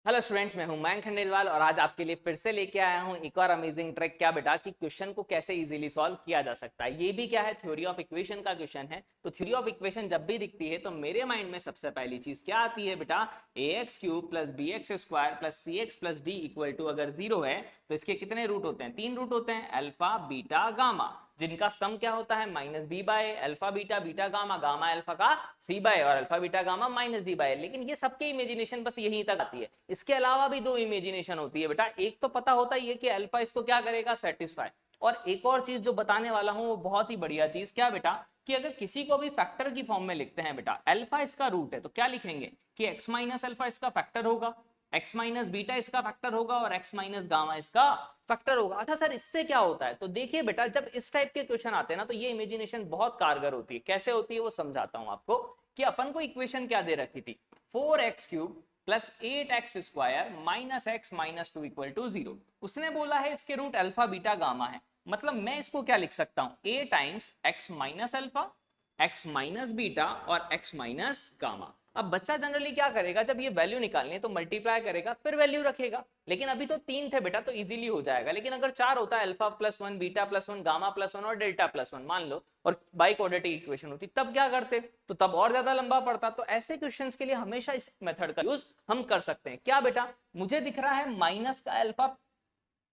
Hello students, मैं हूं मयंक खंडेलवाल और आज आपके लिए फिर से लेके आया हूं एक और अमेजिंग ट्रिक। क्या बेटा कि क्वेश्चन को कैसे इजीली सॉल्व किया जा सकता है। ये भी क्या है, थ्योरी ऑफ इक्वेशन का क्वेश्चन है। तो थ्योरी ऑफ इक्वेशन जब भी दिखती है तो मेरे माइंड में सबसे पहली चीज क्या आती है बेटा, ax³ plus bx² plus cx plus d equal to अगर 0 है तो इसके कितने रूट होते हैं? 3 रूट होते हैं, अल्फा बीटा गामा, जिनका सम क्या होता है minus B by alpha beta beta gamma, gamma alpha का सी बाय और alpha beta gamma minus D by. लेकिन ये सबके इमेजिनेशन बस यहीं तक आती है। इसके अलावा भी दो इमेजिनेशन होती है बेटा। एक तो पता होता ही है कि अल्फा इसको क्या करेगा, सेटिस्फाई। और एक और चीज जो बताने वाला हूं वो बहुत ही बढ़िया चीज, क्या बेटा कि अगर किसी को भी फैक्टर की फॉर्म में लिखते हैं बेटा, अल्फा इसका रूट है तो क्या लिखेंगे कि एक्स माइनस अल्फा इसका फैक्टर होगा, एक्स माइनस बीटा इसका फैक्टर होगा और एक्स माइनस गामा इसका फैक्टर होगा। अच्छा सर, इससे क्या होता है? तो देखिए बेटा, जब इस टाइप के क्वेश्चन आते हैं ना तो ये इमेजिनेशन बहुत कारगर होती है। कैसे होती है वो समझाता हूं आपको। कि अपन को इक्वेशन क्या दे रखी थी, 4x³ plus 8x² minus x minus 2 equal to 0। उसने बोला है इसके रूट अल्फा बीटा गामा है। मतलब मैं इसको क्या लिख सकता हूं, a times x minus alpha, x minus beta और x माइनस गामा। अब बच्चा जनरली क्या करेगा, जब ये वैल्यू निकालनी है तो मल्टीप्लाई करेगा फिर वैल्यू रखेगा। लेकिन अभी तो 3 थे बेटा तो इजीली हो जाएगा। लेकिन अगर 4 होता है, alpha plus 1 beta plus 1 gamma plus 1 और डेल्टा प्लस 1 मान लो, और बाई क्वाड्रेटिक इक्वेशन होती, तब क्या करते? तो तब और ज्यादा लंबा पड़ता। तो ऐसे क्वेश्चंस के लिए हमेशा इस मेथड का यूज हम कर सकते हैं। क्या बेटा, मुझे दिख रहा है माइनस का अल्फा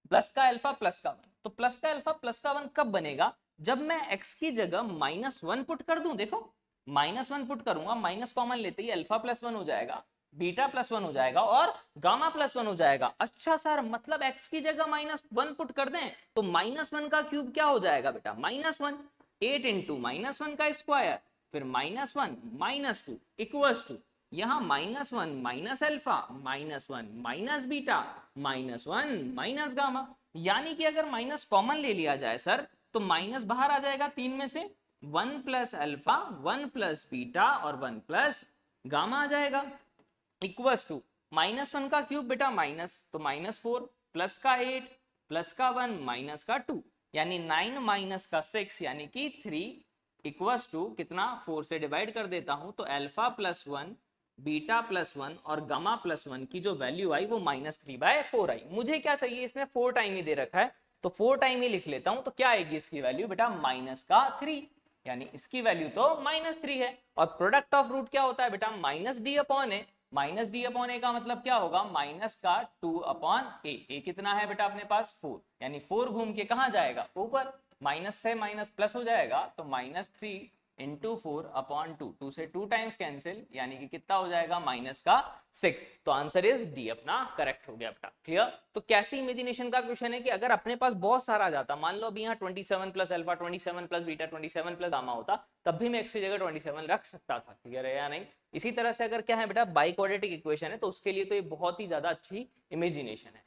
प्लस का अल्फा प्लस का 1, तो प्लस का अल्फा प्लस का 1 कब बनेगा? जब मैं x की जगह -1 पुट कर दूं। देखो, -1 पुट करूंगा, माइनस कॉमन लेते ही अल्फा प्लस 1 हो जाएगा, बीटा प्लस 1 हो जाएगा और गामा प्लस 1 हो जाएगा। अच्छा सर, मतलब x की जगह -1 पुट कर दें तो -1 का क्यूब क्या हो जाएगा बेटा, -1, 8 इंटू -1 का स्क्वायर, फिर -1 -2 इक्वल्स टू यहां -1 minus alpha, -1 minus beta, -1 minus gamma. यानी कि अगर माइनस कॉमन ले लिया जाए सर तो माइनस बाहर आ जाएगा 3 में से, 1 प्लस अल्फा 1 प्लस बीटा और 1 प्लस गामा आ जाएगा इक्वल्स टू -1 का क्यूब बेटा माइनस, तो -4 प्लस का 8 प्लस का 1 माइनस का 2, यानी 9 माइनस का 6 यानी कि 3 इक्वल्स टू कितना, 4 से डिवाइड कर देता हूं तो अल्फा प्लस 1 बीटा प्लस 1 और गामा प्लस 1 की जो वैल्यू आई वो -3/4 आई। मुझे क्या चाहिए, इसने 4 टाइम ही दे रखा है तो 4 टाइम ही लिख लेता हूं। तो क्या आएगी इसकी वैल्यू बेटा, -3, यानी इसकी वैल्यू तो -3 है। और प्रोडक्ट ऑफ रूट क्या होता है बेटा, -d/a। -d/a का मतलब क्या होगा, माइनस का 2/a। ए कितना है बेटा अपने पास, 4, यानी 4 घूम के कहां जाएगा, ऊपर। माइनस से माइनस प्लस हो जाएगा तो -3 इंटू 4/2, 2 से 2 टाइम्स कैंसिल, यानी कि कितना हो जाएगा, -6। तो आंसर इज डी अपना करेक्ट हो गया बेटा। क्लियर? तो कैसी इमेजिनेशन का क्वेश्चन है कि अगर अपने पास बहुत सारा जाता, मान लो अभी यहाँ 27 plus alpha, 27 plus beta, 27 plus gamma होता, तब भी मैं x की जगह 27 रख सकता था। क्लियर है या नहीं? इसी तरह से अगर क्या है बेटा, बाई क्वाड्रेटिक इक्वेशन है तो उसके लिए तो ये बहुत ही ज्यादा अच्छी इमेजिनेशन है।